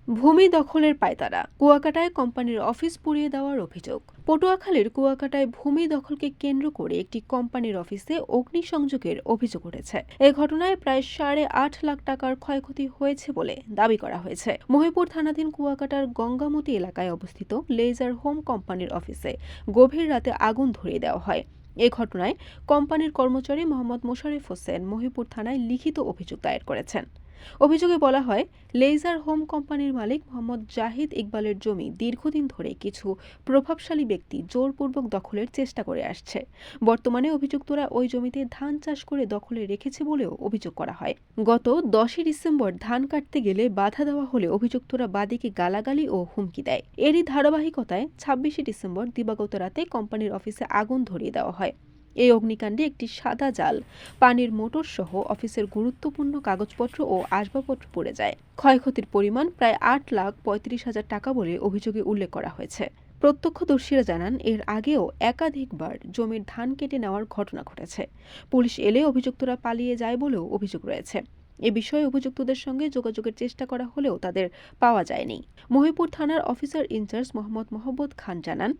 ভূমি দখলের পায়তারা, কুয়াকাটায় কোম্পানির অফিস পুড়িয়ে দেওয়ার অভিযোগ। পটুয়াখালীর কুয়াকাটায় ভূমি দখলকে কেন্দ্র করে একটি কোম্পানির অফিসে অগ্নিসংযোগের অভিযোগ উঠেছে। এ ঘটনায় প্রায় 8.5 লাখ টাকার ক্ষয়ক্ষতি হয়েছে বলে দাবি করা হয়েছে। মহিপুর থানাধীন কুয়াকাটার গঙ্গামতি এলাকায় অবস্থিত লেজার হোম কোম্পানির অফিসে গভীর রাতে আগুন ধরিয়ে দেওয়া হয়। এ ঘটনায় কোম্পানির কর্মচারী মোহাম্মদ মোশারেফ হোসেন মহিপুর থানায় লিখিত অভিযোগ দায়ের করেছেন। অভিযোগে বলা হয়, লেজার হোম কোম্পানির মালিক মোহাম্মদ জাহিদ ইকবালের জমি দীর্ঘদিন ধরে কিছু প্রভাবশালী ব্যক্তি জোরপূর্বক দখলের চেষ্টা করে আসছে। বর্তমানে অভিযুক্তরা ওই জমিতে ধান চাষ করে দখলে রেখেছে বলেও অভিযোগ করা হয়। গত 10ই ডিসেম্বর ধান কাটতে গেলে বাধা দেওয়া হলে অভিযুক্তরা বাদীকে গালাগালি ও হুমকি দেয়। এরই ধারাবাহিকতায় 26শে ডিসেম্বর দিবাগত রাতে কোম্পানির অফিসে আগুন ধরিয়ে দেওয়া হয়। এই অগ্নিকাণ্ডে একটি সাদা জাল, পানির মোটর সহ অফিসের গুরুত্বপূর্ণ কাগজপত্র ও আসবাবপত্র পড়ে যায়। ক্ষয়ক্ষতির পরিমাণ প্রায় 8,35,000 টাকা বলে অভিযোগে উল্লেখ করা হয়েছে। প্রত্যক্ষদর্শীরা জানান, এর আগেও একাধিকবার জমির ধান কেটে নেওয়ার ঘটনা ঘটেছে। পুলিশ এলে অভিযুক্তরা পালিয়ে যায় বলেও অভিযোগ রয়েছে। এ বিষয়ে অভিযুক্তদের সঙ্গে যোগাযোগের চেষ্টা করা হলেও তাদের পাওয়া যায়নি। মহিপুর থানার অফিসার ইনচার্জ মোহাম্মদ মোহাম্মদ খান জানান,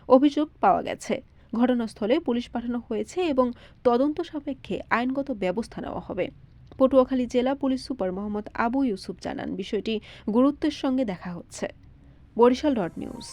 অভিযোগ পাওয়া গেছে, ঘটনাস্থলে পুলিশ পাঠানো হয়েছে এবং তদন্ত সাপেক্ষে আইনগত ব্যবস্থা নেওয়া হবে। পটুয়াখালী জেলা পুলিশ সুপার মোহাম্মদ আবু ইউসুফ জানান, বিষয়টি গুরুত্বের সঙ্গে দেখা হচ্ছে। বরিশাল নিউজ।